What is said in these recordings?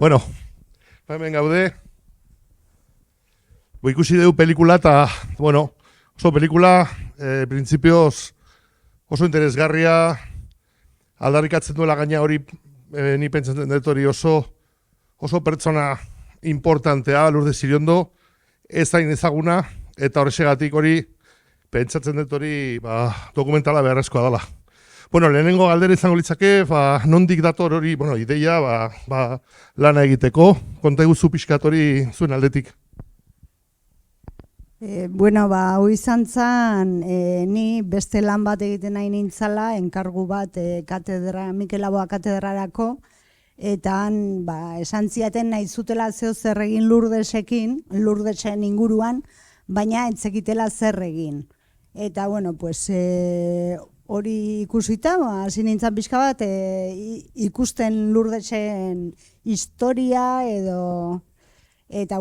Bueno, hemen gaude. Ikusi dugu pelikula eta, bueno, oso pelikula, printzipioz oso interesgarria, aldarrikatzen duela gaina hori, ni pentsatzen dut hori oso pertsona importantea, Lourdes Iriondo, ez zain ezaguna, eta horrexegatik hori, pentsatzen dut hori dokumentala beharrezkoa dela. Bueno, lehenengo galdera izango litzake, nondik dator hori, ideia, lana egiteko, konta eguzu pixkat hori zuen aldetik. Hau izan zen, ni beste lan bat egiten nahi nintzala, enkargu bat Mikel Laboa katedrarako, eta esan ziaten nahi zutela zeo zer egin Lourdesen inguruan, baina entzekitela zer egin. Eta, hori ikusita, hasi nintzen pixka bat, ikusten Lourdesen historia edo... Eta,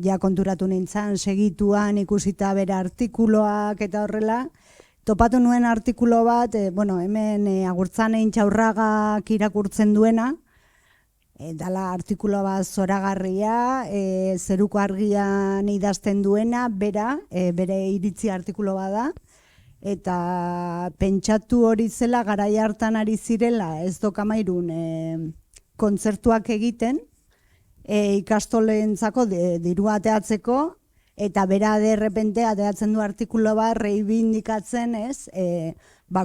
ja konturatu nintzen, segituan ikusita bere artikuloak eta horrela. Topatu nuen artikulo bat, hemen Agurtzane Intxaurragak irakurtzen duena. Dala artikulo bat zoragarria, zeruko argian idazten duena, bere iritzi artikulo bat da. Eta pentsatu hori zela garai hartan ari zirela, ez Dokamairun kontzertuak egiten, ikastoleentzako dirua ateatzeko, eta bera derrepente ateatzen du artikulo bat reibindikatzen,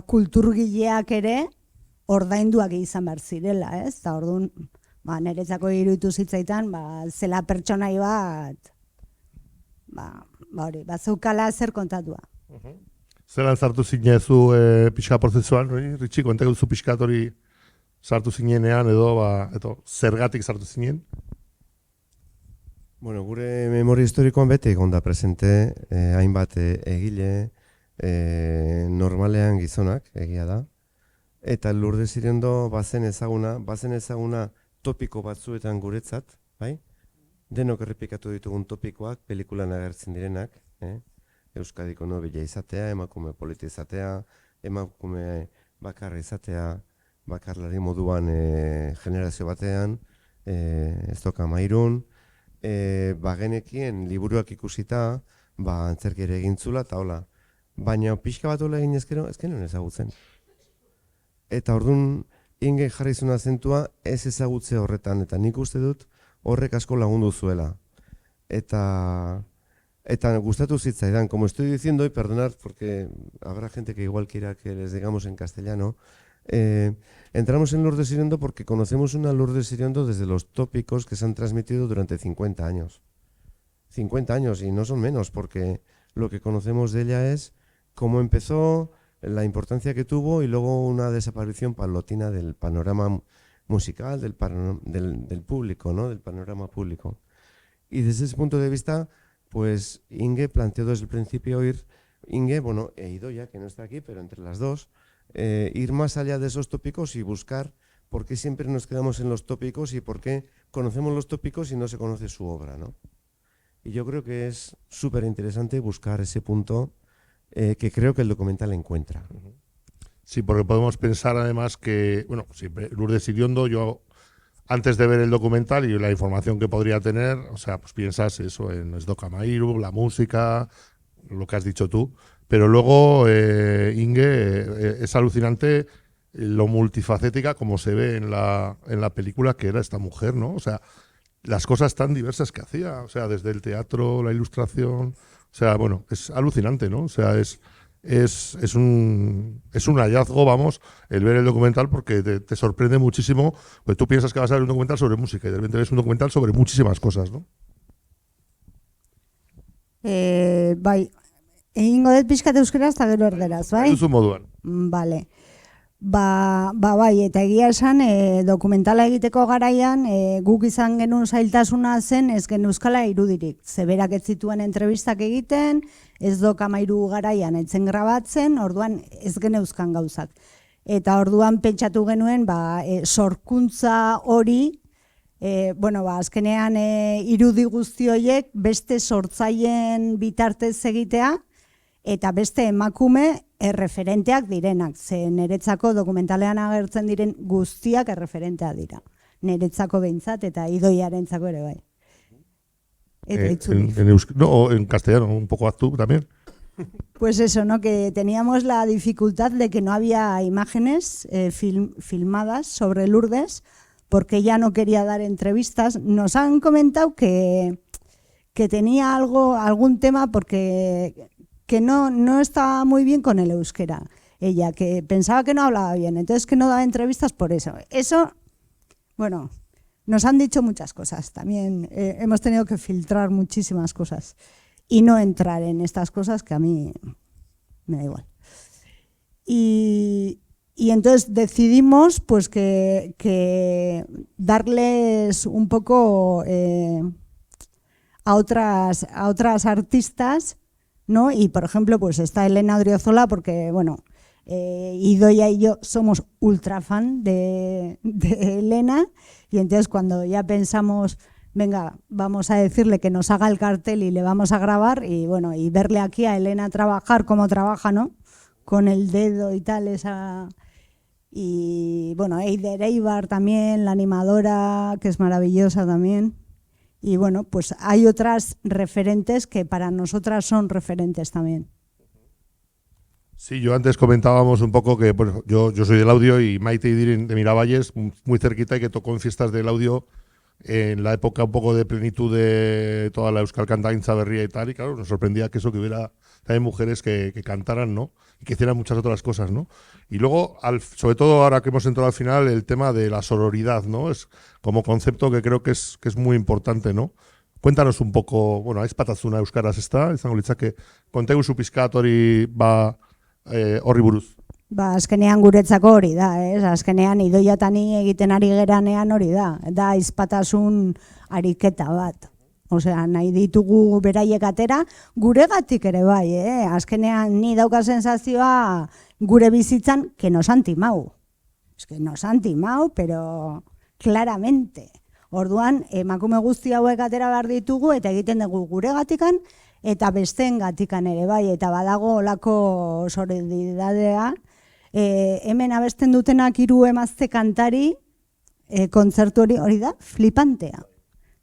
kulturgileak ere ordainduak izan behar zirela, eta orduan niretzako iruditu zitzaitan, zela pertsonai bat, zeukala zer kontatua. Zeran sartu zinezu pixka prozesuan, Ritxi, kontak duzu pixkat hori sartu zinenean edo zergatik sartu zinen? Gure memoria historikoan bete egon da presente, hainbat egile normalean gizonak, egia da. Eta Lourdes Iriondo bazen ezaguna topiko batzuetan guretzat, bai? Denok errepikatu ditugun topikoak, pelikulan agertzen direnak, Euskadiko nobila izatea, emakume polita izatea, emakume bakarra izatea, bakarlari moduan generazio batean, ez Dokamairun, bagenekien liburuak ikusita, antzerki ere egintzula, eta hola. Baina pixka bat hola egin ezkero, ezkenen ezagutzen. Eta orduan, Inge jarri zuen azentua ez ezagutze horretan, eta nik uste dut horrek asko lagundu zuela. Eta gustatu zitzaidan, como estoy diciendo, y perdonad porque habrá gente que igual quiera que les digamos en castellano, entramos en Lourdes Iriondo porque conocemos una Lourdes Iriondo desde los tópicos que se han transmitido durante 50 años. 50 años, y no son menos, porque lo que conocemos de ella es cómo empezó, la importancia que tuvo y luego una desaparición paulatina del panorama musical, del público, ¿no? Del panorama público. Y desde ese punto de vista, pues Inge planteó desde el principio Inge, he ido ya, que no está aquí, pero entre las dos, ir más allá de esos tópicos y buscar por qué siempre nos quedamos en los tópicos y por qué conocemos los tópicos y no se conoce su obra, ¿no? Y yo creo que es súper interesante buscar ese punto que creo que el documental encuentra. Sí, porque podemos pensar además que, Lourdes Iriondo, yo antes de ver el documental y la información que podría tener, pues piensas eso en Dokamairun, la música, lo que has dicho tú, pero luego Inge es alucinante lo multifacética como se ve en la película que era esta mujer, ¿no? Las cosas tan diversas que hacía, desde el teatro, la ilustración, es alucinante, ¿no? Es un hallazgo, el ver el documental, porque te sorprende muchísimo, pues tú piensas que vas a ver un documental sobre música y de repente ves un documental sobre muchísimas cosas, ¿no? Egingo dut pixkat euskaraz eta gero erderaz, bai? Duzu moduan. Bale. Bai, eta egia esan, dokumentala egiteko garaian, guk izan genuen zailtasuna zen ez genuzkala irudirik. Zeberak ez zituen entrevistak egiten, ez Dokamairu garaian etzen grabatzen, orduan ez geneuzkan gauzak. Eta orduan pentsatu genuen, sorkuntza hori, azkenean irudi guzti horiek beste sortzaien bitartez egitea, eta beste emakume erreferenteak direnak, ze niretzako dokumentalean agertzen diren guztiak erreferenteak dira. niretzako behintzat, eta Idoiarentzako ere bai. Eta itzuli. En castellano, un poco actú también. Pues eso, ¿no? Que teníamos la dificultad de que no había imágenes filmadas sobre Lourdes, porque ella no quería dar entrevistas. Nos han comentado que tenía algún tema porque que no estaba muy bien con el euskera. Ella, que pensaba que no hablaba bien, entonces que no daba entrevistas por eso. Eso, bueno, nos han dicho muchas cosas. También hemos tenido que filtrar muchísimas cosas y no entrar en estas cosas que a mí me da igual. Y entonces decidimos pues que darles un poco a otras artistas, ¿no? Y por ejemplo pues está Elena Odriozola porque bueno, Idoia y yo somos ultra fan de Elena, y entonces cuando ya pensamos, venga, vamos a decirle que nos haga el cartel y le vamos a grabar, y bueno, y verle aquí a Elena trabajar como trabaja, ¿no? Con el dedo y tal, y bueno, Eider Eibar también, la animadora, que es maravillosa también. Y bueno, pues hay otras referentes que para nosotras son referentes también. Sí, yo antes comentábamos un poco que bueno, yo soy del audio, y Maite Idirin de Miravalles, muy cerquita, y que tocó en fiestas del audio en la época un poco de plenitud de toda la Euskal Kantaintza berria y tal, y claro, nos sorprendía que eso, que hubiera también mujeres que cantaran, ¿no? Y que hicieran muchas otras cosas, ¿no? Y luego, sobre todo ahora que hemos entrado al final, el tema de la sororidad, ¿no? Es como concepto que creo que es muy importante, ¿no? Cuéntanos un poco, bueno, aizpatasuna euskaraz ezta, izango litzake, kontegu pizkat hori horri buruz. Azkenean guretzako hori da, azkenean Idoia eta ni egiten ari geranean hori da aizpatasun ariketa bat. Osea, nahi ditugu beraiek atera, guregatik ere bai, azkenean ni dauka sensazioa gure bizitzan que nos han timau. Es que nos han timau, pero claramente. Orduan, emakume guzti hauek atera behar ditugu eta egiten dugu guregatikan eta bestengatikan ere bai, eta badago olako solidaridadea. Hemen abesten dutenak 3 emazte kantari, kontzertu hori da flipantea.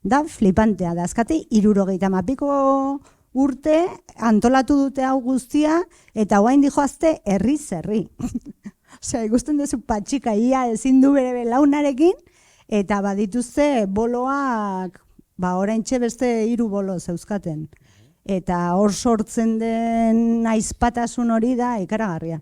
Da flipantea, da azkate 70 urte antolatu dute hau guztia, eta orain dijoazte herri. Osea, ikusten duzu patxika ia ezin du bere belaunarekin, eta badituzte boloak, oraintxe beste 3 bolo zeuzkaten. Eta hor sortzen den aizpatasun hori da ikaragarria.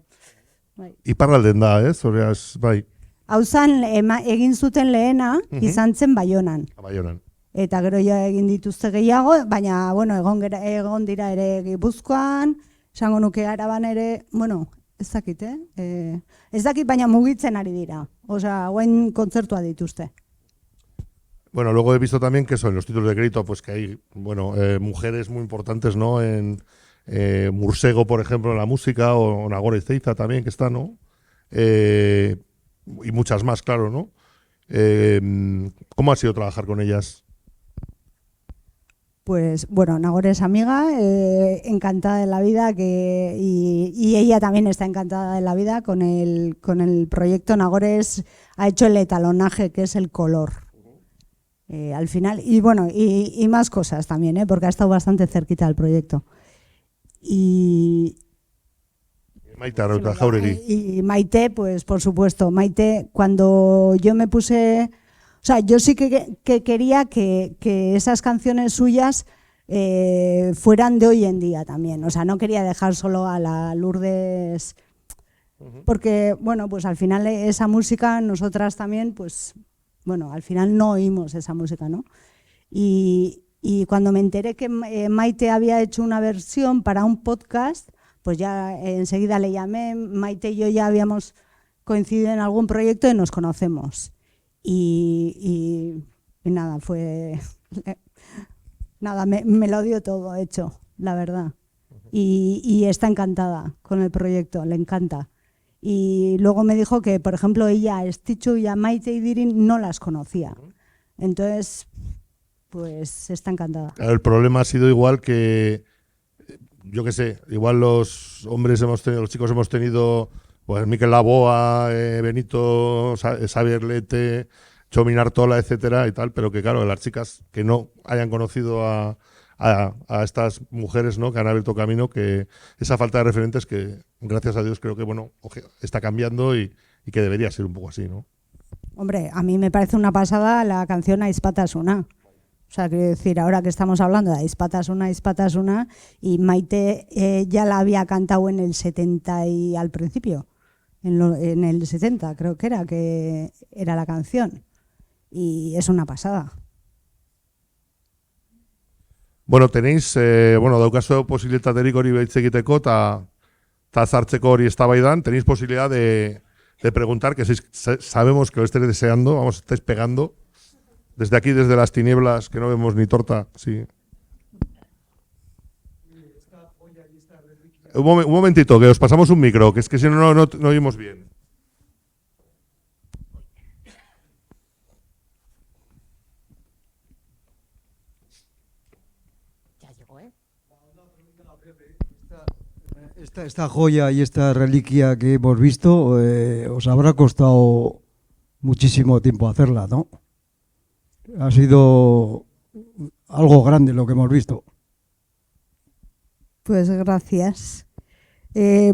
Iparralden da, zoreaz, bai. Hauzan egin zuten lehena, izan zen Baionan. Baionan. Eta gero ja egin dituzte gehiago, baina, bueno, egon dira ere Gipuzkoan, esango nuke Araban ere, bueno, ez dakit, ez dakit, baina mugitzen ari dira. Osea, hauen kontzertua dituzte. Bueno, luego he visto también que en los títulos de crédito, pues que hay, bueno, mujeres muy importantes, ¿no? En Mursego, por ejemplo, en la música, o Nagore Ezeiza también, que está, ¿no? Y muchas más, claro, ¿no? ¿Cómo ha sido trabajar con ellas? Pues, bueno, Nagore es amiga, encantada de la vida, y ella también está encantada de la vida con el proyecto. Nagore ha hecho el etalonaje, que es el color. Al final, y bueno, y más cosas también, porque ha estado bastante cerquita del proyecto. Y Maite, pues por supuesto, Maite, cuando yo me puse, o sea, yo sí que quería que esas canciones suyas fueran de hoy en día también, o sea, no quería dejar solo a la Lourdes, porque, bueno, pues al final esa música, nosotras también, pues, bueno, al final no oímos esa música, ¿no? Y cuando me enteré que Maite había hecho una versión para un podcast, pues ya enseguida le llamé. Maite y yo ya habíamos coincidido en algún proyecto y nos conocemos. Y nada, fue... Nada, me lo dio todo hecho, la verdad. Y está encantada con el proyecto, le encanta. Y luego me dijo que, por ejemplo, ella a Estichu y a Maite Idirin no las conocía. Entonces, pues está encantada. Claro, el problema ha sido igual que, yo qué sé, igual los hombres los chicos hemos tenido, pues Mikel Laboa, Benito, Xavier Lete, Chomin Artola, etcétera y tal, pero que claro, las chicas que no hayan conocido a estas mujeres, ¿no?, que han abierto camino, que esa falta de referentes que, gracias a Dios, creo que bueno, está cambiando y que debería ser un poco así, ¿no? Hombre, a mí me parece una pasada la canción Aizpatasuna. O sea, quiero decir, ahora que estamos hablando de Aizpatasuna, y Maite ya la había cantado en el 70 y al principio, en el 70 creo que era la canción. Y es una pasada. Bueno, tenéis, daukazu posibilitaterik hori behitz egiteko eta zartzeko hori eztabaidan, tenéis posibilidad de preguntar, que sabemos que lo estáis deseando, vamos, estáis pegando. Desde aquí, desde las tinieblas, que no vemos ni torta, sí. Un momentito, que os pasamos un micro, que es que si no oímos bien. Esta joya y esta reliquia que hemos visto os habrá costado muchísimo tiempo hacerla, ¿no? Ha sido algo grande lo que hemos visto. Pues gracias.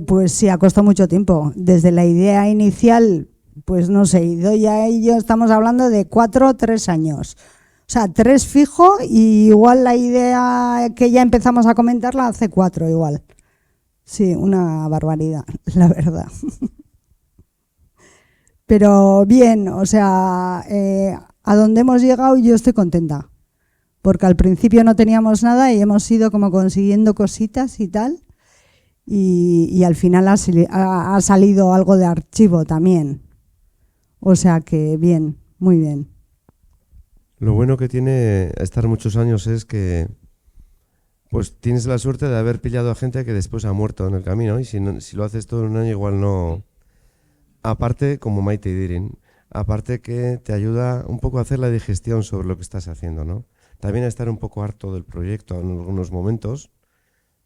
Pues sí, ha costado mucho tiempo. Desde la idea inicial, pues no sé, Idoia y yo estamos hablando de 4 o 3 años. O sea, 3 fijo, y igual la idea que ya empezamos a comentarla hace 4 igual. Sí, una barbaridad, la verdad. Pero bien, o sea, a donde hemos llegado yo estoy contenta. Porque al principio no teníamos nada y hemos ido como consiguiendo cositas y tal. Y al final ha salido algo de archivo también. O sea que bien, muy bien. Lo bueno que tiene estar muchos años es que pues tienes la suerte de haber pillado a gente que después ha muerto en el camino, y si lo haces todo en un año igual no. Aparte, como Maite y Dirin, aparte que te ayuda un poco a hacer la digestión sobre lo que estás haciendo, ¿no? También a estar un poco harto del proyecto en algunos momentos,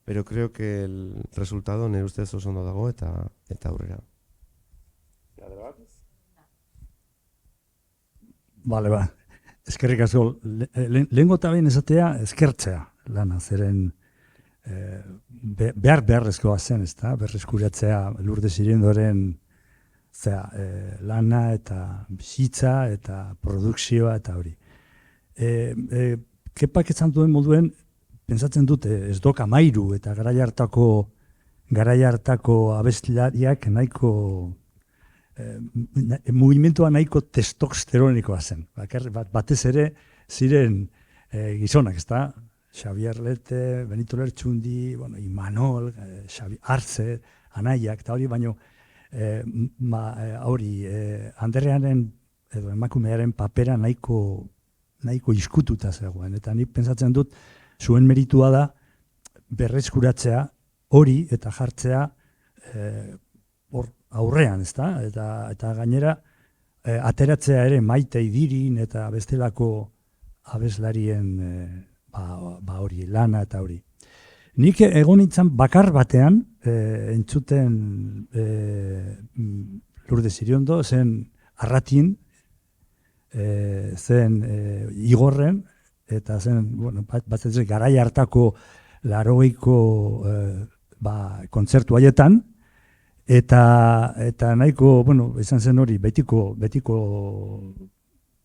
pero creo que el resultado nire ustez oso ondo dago eta aurrera. Vale, ba. Eskerrik asko. Lehengo eta behin esatea eskertzea lana, zeren beharrezkoa zen, ezta? Berreskuratzea Lourdes Irendoren lana eta bizitza eta produkzioa eta hori. Kepak esan duen moduen, pentsatzen dute ez doka mairu eta garai hartako abeslariak nahiko mugimentua nahiko testosteronikoa zen. Batez ere ziren gizonak, ezta? Xabier Lete, Benito Lertxundi, Imanol, Artze, Anaiak, eta hori, baino Anderearen edo emakumearen papera nahiko iskututa zegoen. Eta nik pentsatzen dut, zuen meritua da berreskuratzea hori eta jartzea aurrean, ezta? Eta gainera, ateratzea ere Maite Idirin eta bestelako abeslarien hori, lana eta hori. Nik egon nintzen bakar batean, entzuten Lourdes Iriondo, zen Arratin, zen Igorren, eta zen, bat ez garai hartako 80ko kontzertu haietan, eta nahiko, izan zen hori, betiko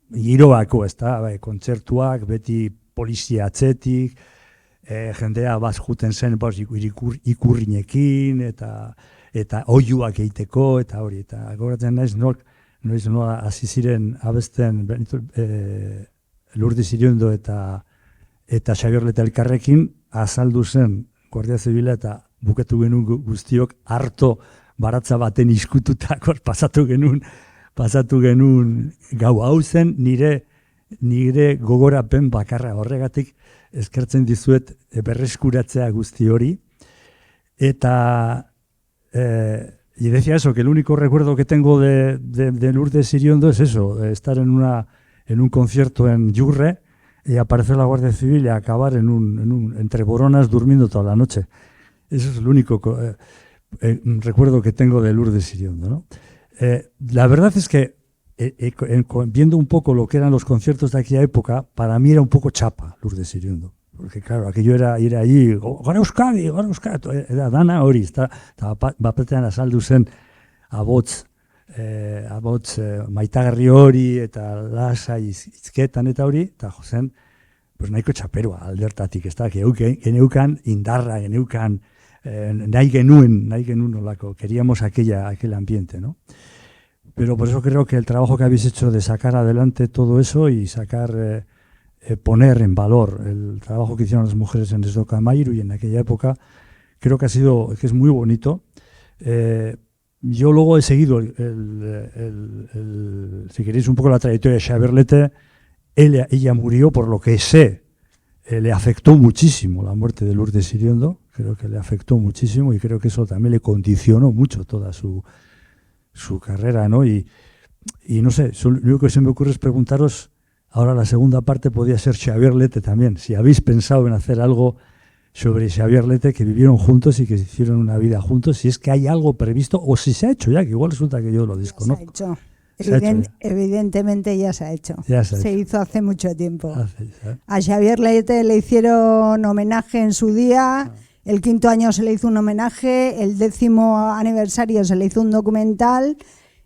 giroako, ezta, kontzertuak, beti polizia atzetik, jendea juten zen ikurrinekin, eta oiuak egiteko, eta hori, eta gogoratzen naiz nola hasi ziren abesten Lourdes Iriondo eta Xabier Lete elkarrekin, azaldu zen Guardia Zibila eta bukatu genuen guztiok harto baratza baten iskututako pasatu genuen gau hau zen nire gogorapen bakarra. Horregatik eskertzen dizuet berreskuratzea guzti hori. Eta y decía eso, que el único recuerdo que tengo de Lourdes Iriondo es eso, estar en un concierto en Yurre y aparecer la Guardia Civil y acabar entre boronas durmiendo toda la noche. Eso es el único recuerdo que tengo de Lourdes Iriondo, ¿no? La verdad es que viendo un poco lo que eran los conciertos de aquella época, para mí era un poco chapa Lourdes Iriondo. Porque, claro, aquello era ir allí, gara Euskadi, era dana hori, eta bapetean azaldu zen abots maitagarri hori, eta lasai izketan eta hori, eta jozen, pues nahiko txaperua aldertatik, ez da, geneukan indarra, geneukan nahi genuen olako, queríamos aquel ambiente, ¿no? Pero por eso creo que el trabajo que habéis hecho de sacar adelante todo eso y sacar... poner en valor el trabajo que hicieron las mujeres en Esdoka Amairu y en aquella época, creo que que es muy bonito. Yo luego he seguido, si queréis, un poco la trayectoria de Xabier Lete. Ella murió, por lo que sé, le afectó muchísimo la muerte de Lourdes Iriondo, creo que le afectó muchísimo y creo que eso también le condicionó mucho toda su carrera, ¿no? Y no sé, lo único que se me ocurre es preguntaros. Ahora la segunda parte podría ser Xabier Lete también. Si habéis pensado en hacer algo sobre Xabier Lete, que vivieron juntos y que hicieron una vida juntos, si es que hay algo previsto o si se ha hecho ya, que igual resulta que yo lo desconozco. Se ha hecho. Evidentemente ya se ha hecho. Se hizo hace mucho tiempo. A Xabier Lete le hicieron homenaje en su día, el 5º año se le hizo un homenaje, el 10º aniversario se le hizo un documental.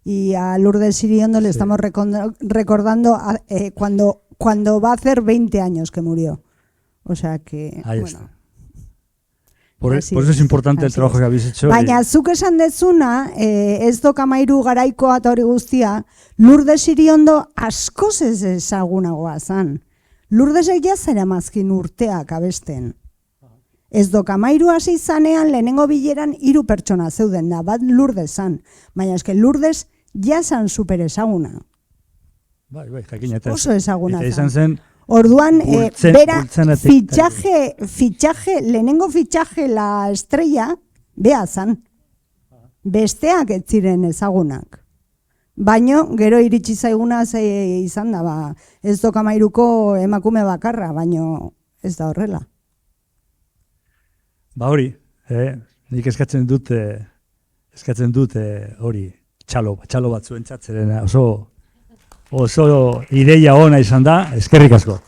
Y a Lourdes Iriondo le estamos recordando cuando va a hacer 20 años que murió. O sea que... Ahí está. Por eso es importante el trabajo que habéis hecho. Baina, zuk esan dezuna, Esdoka Amairu garaikoa eta hori guztia, Lourdes Iriondo askoz ez ezagunagoa zan. Lourdesek ja zeramazkin urteak abesten. Esdoka Amairu hasi zanean lehenengo bileran 3 pertsona zeuden da, bat Lourdes zan. Baina eske Lourdes ja zan super ezaguna. Bai, jakina eta oso ezaguna zen. Orduan, bera fitxaje, lehenengo fitxaje la estrella, bea zan. Besteak ez ziren ezagunak. Baino, gero iritsi zaiguna izan da, Esdoka Amairuko emakume bakarra, baino ez da horrela. Ba hori, nik eskatzen dut hori, txalo batzuen txatzeren oso ideia ona izan da, eskerrik asko.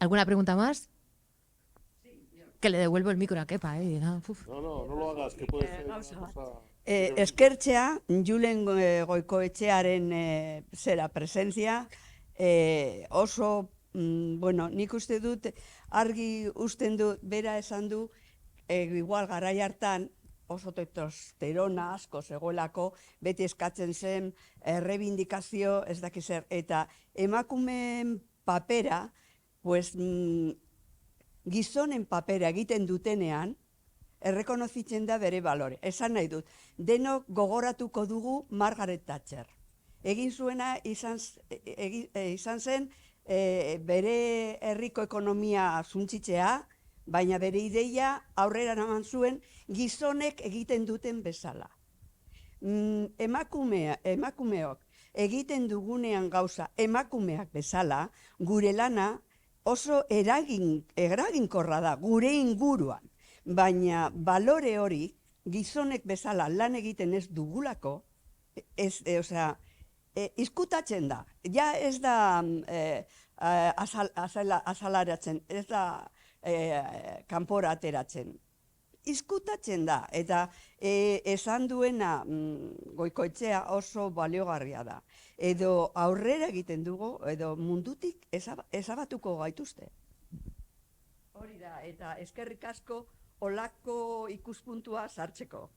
¿Alguna pregunta más? Que le devuelvo el micro a Kepa, No lo hagas, que puede ser una cosa... Eskertzea, Julen Goikoetxearen zera presentzia, oso, bueno, nik uste dut, argi usten dut, bera esan du, igual garai hartan, oso testosterona asko zegoelako, beti eskatzen zen, rebindikazio, ez dakiz zer, eta emakumeen papera, pues, gizonen papera egiten dutenean, errekonozitzen da bere balore. Esan nahi dut, denok gogoratuko dugu Margaret Thatcher. Egin zuena izan zen bere herriko ekonomia zuntzitzea, baina bere ideia aurrera eman zuen gizonek egiten duten bezala. Emakumeok egiten dugunean gauza emakumeak bezala, gure lana oso eraginkorra da, gure inguruan. Baina balore hori, gizonek bezala lan egiten ez dugulako, izkutatzen da. Ja ez da azalaratzen, ez da kanpora ateratzen. Izkutatzen da, eta esan duena Goikoetxea oso baliogarria da. Edo aurrera egiten dugu, edo mundutik ezabatuko gaituzte. Hori da, eta eskerrik asko olako ikuspuntua sartzeko.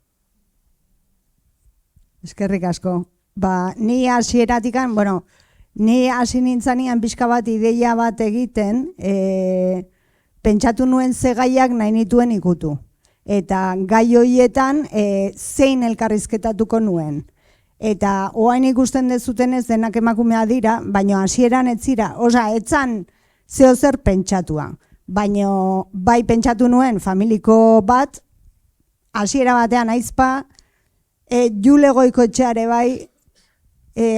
Eskerrik asko. Ni hasieratikan, ni hasi nintzanean pixka bat ideia bat egiten, pentsatu nuen ze gaiak nahi nituen ikutu. Eta gai horietan zein elkarrizketatuko nuen. Eta oain ikusten dezutenez denak emakumea dira, baina hasieran ez zira, etzan zeozer pentsatua. Baina bai pentsatu nuen familiko bat, hasiera batean aizpa, Jule Goikoetxeare bai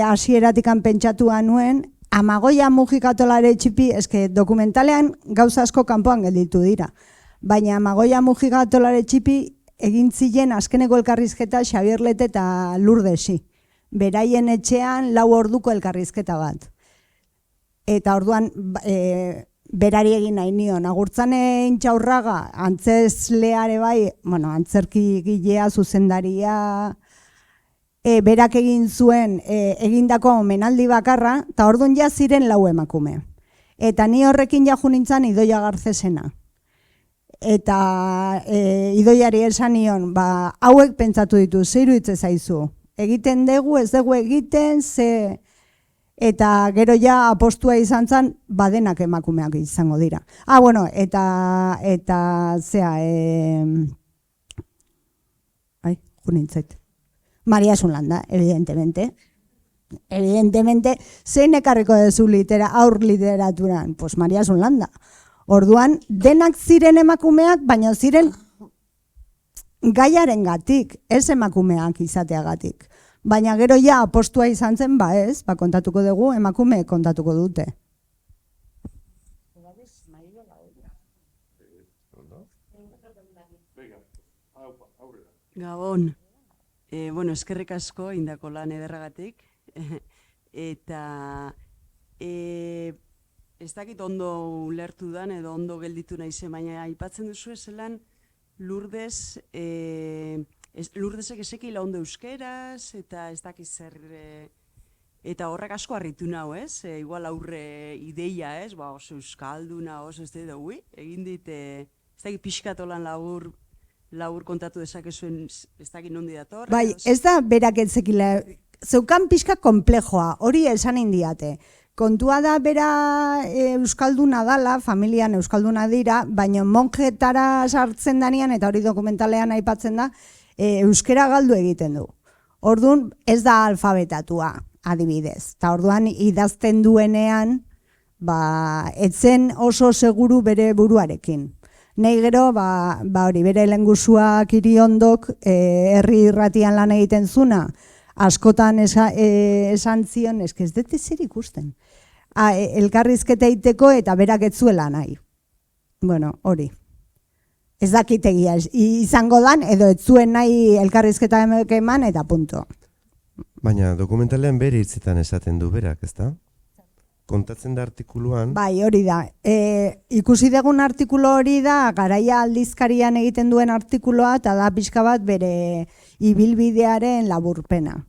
hasieratikan pentsatua nuen, Amagoia Mujikatolare txipi, eske dokumentalean gauza asko kanpoan gelditu dira, baina Amagoia Mujikatolare txipi egin ziren azkeneko elkarrizketa Xabier Lete eta Lurdesi. Beraien etxean 4 orduko elkarrizketa bat. Eta orduan berari egin nahi nion. Agurtzane Intxaurraga, antzesleare bai, bueno, antzerki gilea, zuzendaria, berak egin zuen egindako omenaldi bakarra, eta orduan ja ziren 4 emakume. Eta ni horrekin ja jo nintzen Idoia Garcesena. Eta Idoiari esan nion, hauek pentsatu ditu, ze iruditzen zaizu. Egiten dugu, ez dugu egiten, ze... Eta gero ja apostua izan zen, badenak emakumeak izango dira. Bueno, eta zea, junintzait. Maria Zunlanda, evidentemente. Evidentemente, zein ekarriko dezu aur literaturan? Pues Maria Zunlanda. Orduan, denak ziren emakumeak, baina ziren gaiaren gatik, ez emakumeak izateagatik. Baina gero ja apostua izan zen, ez, kontatuko dugu, emakume kontatuko dute. Gabon, eskerrik asko indako lan ederragatik, eta ez dakit ondo ulertu dan edo ondo gelditu naizen, baina aipatzen duzu ezelan Lurdes, Lurdesek esekila ondo euskeraz, eta ez dakiz zer, eta horrek asko harritu nau, ez? Igual aurre ideia, ez? Oso euskalduna, oso ez dugu, egin dit, ez dakit pixkatolan labur kontatu dezakezuen, ez dakit nondi dator. Bai, ez da berak etzekila, zeukan pixka komplejoa, hori esan indiate. Kontua da bera euskalduna dala, familian euskalduna dira, baina monjetara sartzen danean, eta hori dokumentalean aipatzen da, euskera galdu egiten du. Orduan ez da alfabetatua, adibidez. Eta orduan idazten duenean, etzen oso seguru bere buruarekin. Nei gero, hori, bere lengusuak Iriondok herri irratian lan egiten zuna, askotan esan zion, ez dute zer ikusten. Elkarrizketa egiteko eta berak ez zuela nahi. Bueno, hori. Ez dakitegia izango dan, edo ez zuen nahi elkarrizketa eman eta punto. Baina dokumentalean bere hitzetan esaten du berak, ezta? Kontatzen da artikuluan. Bai, hori da. Ikusi dugun artikulu hori da, Garaia aldizkarian egiten duen artikuloa, eta da pixka bat bere ibilbidearen laburpena.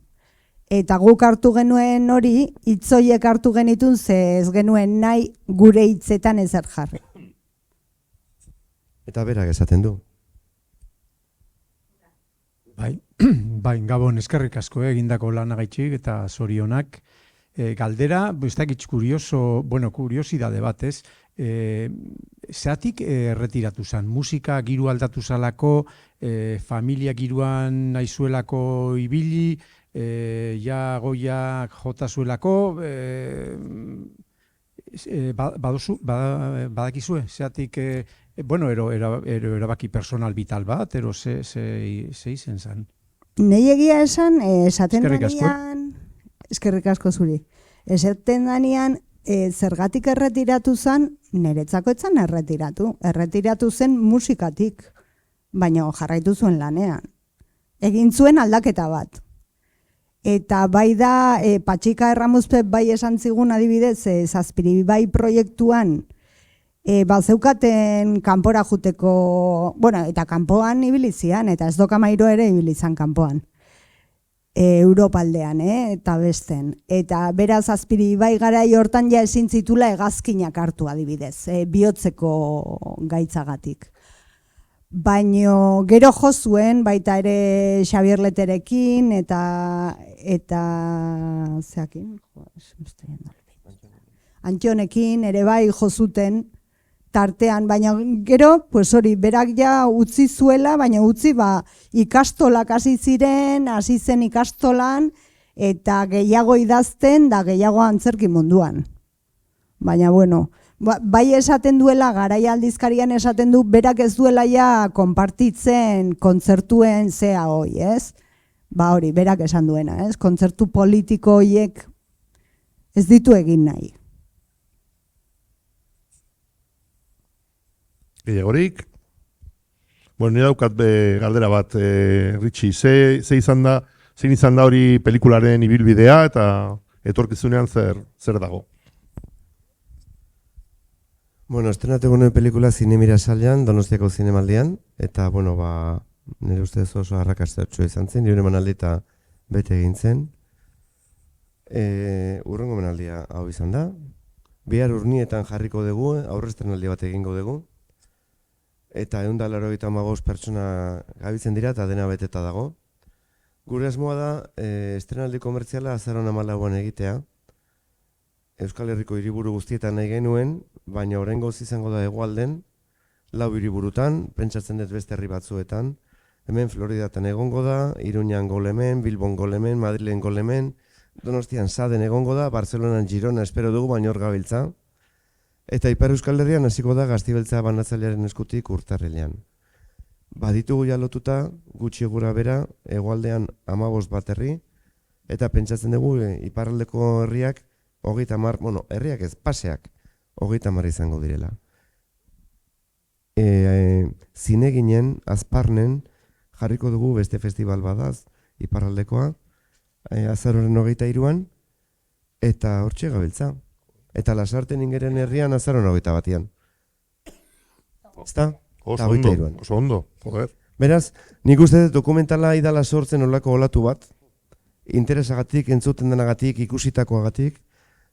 Eta guk hartu genuen hori, hitzoiek hartu genitun, ze ez genuen nahi gure hitzetan ezer jarri. Eta berak esaten du. Bai, Gabon, eskerrik asko egindako lanagaitxik eta zorionak. Galdera, ez dakit kuriosidade bat, ez? Zeatik erretiratu zen? Musika giru aldatu zalako, familia giruan naizuelako ibili, goiak jota zuelako, badakizue? Zeatik, erabaki personal vital bat, ero ze izen zen? Nei egia esan, esaten danean, eskerrik asko zuri, esaten danean, zergatik erretiratu zen, niretzako etzan erretiratu zen musikatik, baina jarraitu zuen lanean. Egin zuen aldaketa bat. Eta bai da, Patxika Erramuzpet bai esan zigun adibidez, Zazpiribai proiektuan, zeukaten kanpora juteko, eta kanpoan ibilizian, eta ez Dokamairo ere ibilizan kanpoan. Europaldean, eta besten. Eta beraz Zazpiribai garai hortan ja ezin zitula hegazkinak hartu adibidez, bihotzeko gaitzagatik. Baino gero jo zuen, baita ere Xabier Leterekin, eta zeakin, Antxonekin ere bai jo zuten tartean, baina gero, hori, berak ja utzi zuela, baina utzi ikastolak hasi zen ikastolan, eta gehiago idazten, da gehiago antzerki munduan. Baina, bai esaten duela, Garaia aldizkarian esaten du, berak ez duela ja konpartitzen kontzertuen zea hoi, ez? Hori, berak esan duena, ez? Kontzertu politiko horiek ez ditu egin nahi. Gehiagorik? Bueno, nire daukat galdera bat, Ritxi, zein izan da hori pelikularen ibilbidea eta etorkizunean zer dago? Bueno, estrenatu guen pelikula Zinemira salian, Donostiako zinemaldian, eta, bueno, nire ustez oso arrakastatxo izan zen, nire emanaldi eta bete egin zen. Urrengo emanaldia hau izan da. Bihar Urnietan jarriko dugu, aurrestrenaldi bat egingo dugu. Eta 185 pertsona gabitzen dira eta dena beteta dago. Gure asmoa da, estrenaldi komertziala azaroan 14an egitea. Euskal Herriko hiriburu guztietan nahi genuen, baina oraingoz izango da hegoalden, 4 hiriburutan, pentsatzen dut beste herri batzuetan. Hemen Floridatan egongo da, Iruñan golemen, Bilbon golemen, Madrilen golemen, Donostian Saden egongo da, Barcelonan Girona espero dugu, baina hor gabiltza. Eta Ipar Euskal Herrian hasiko da Gaztibeltza banatzailearen eskutik urtarrilean. Baditugu ja lotuta, gutxi gura bera, hegoaldean 15 bat herri, eta pentsatzen dugu iparraldeko herriak, herriak ez, paseak, 30 izango direla. Zineginen, Azparnen, jarriko dugu beste festival badaz, iparraldekoa, azaroren 23an, eta hortxe gabiltza. Eta Lasarten ingeren herrian azaroren 21an. Ezta? Oso ondo, joder. Beraz, nik uste dut dokumentala idala sortzen olako olatu bat, interesagatik, entzuten denagatik, ikusitakoagatik,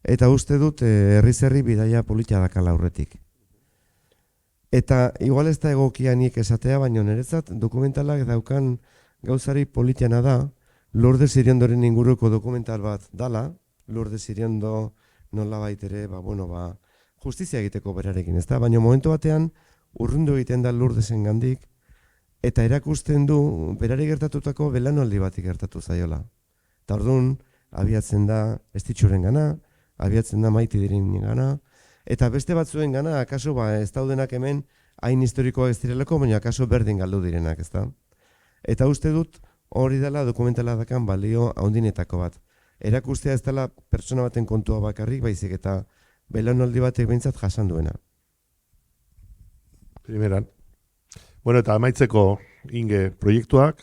eta uste dut herriz herri bidaia polita dakala aurretik. Eta igual ez da egokia nik esatea, baina niretzat dokumentalak daukan gauzari politiana da, Lourdes Iriondoren inguruko dokumental bat dala, Lourdes Iriondo nola baitere, justizia egiteko berarekin, ez da? Baina momentu batean, urrundu egiten da Lourdesen gandik, eta erakusten du, berari gertatutako belaunaldi bati gertatu zaiola. Eta orduan, abiatzen da Estitxuren gana, abiatzen da Maite diren gana, eta beste batzuen gana, akaso ez daudenak hemen, hain historikoak ez direlako, baina akaso berdin galdu direnak, ez da? Eta uste dut, hori dela dokumentala dakan balio haundinetako bat. Erakustea ez dela pertsona baten kontua bakarrik, baizik eta belaunaldi batek behintzat jasan duena. Primeran. Bueno, eta amaitzeko Inge proiektuak?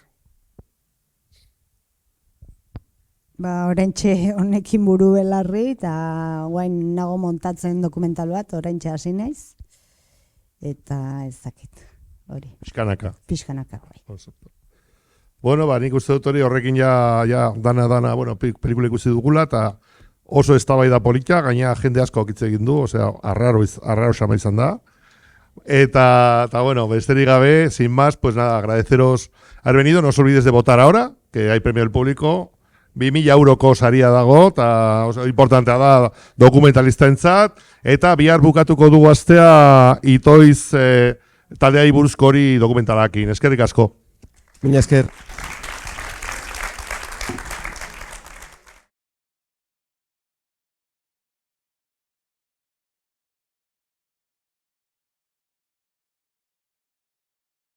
Oraintxe honekin buru belarri, eta guain nago montatzen dokumental bat, oraintxe hasi naiz. Eta ez dakit, hori. Pixkanaka. Pixkanaka, bai. Bueno, nik uste dut hori horrekin ja dana, pelikula ikusi dugula, eta oso eztabaida polita, gaina jende asko okitze egin du, osea, arraro xama izan da. Eta bueno, besterik gabe, sin más, pues nada, agradeceros haber venido, no os olvides de votar ahora, que hay premio del público, 2.000 euroko saria dago, eta importantea da dokumentalistentzat, eta bihar bukatuko dugu astea itoiz taldeari buruzko hori dokumentalakin. Eskerrik asko. Mila esker.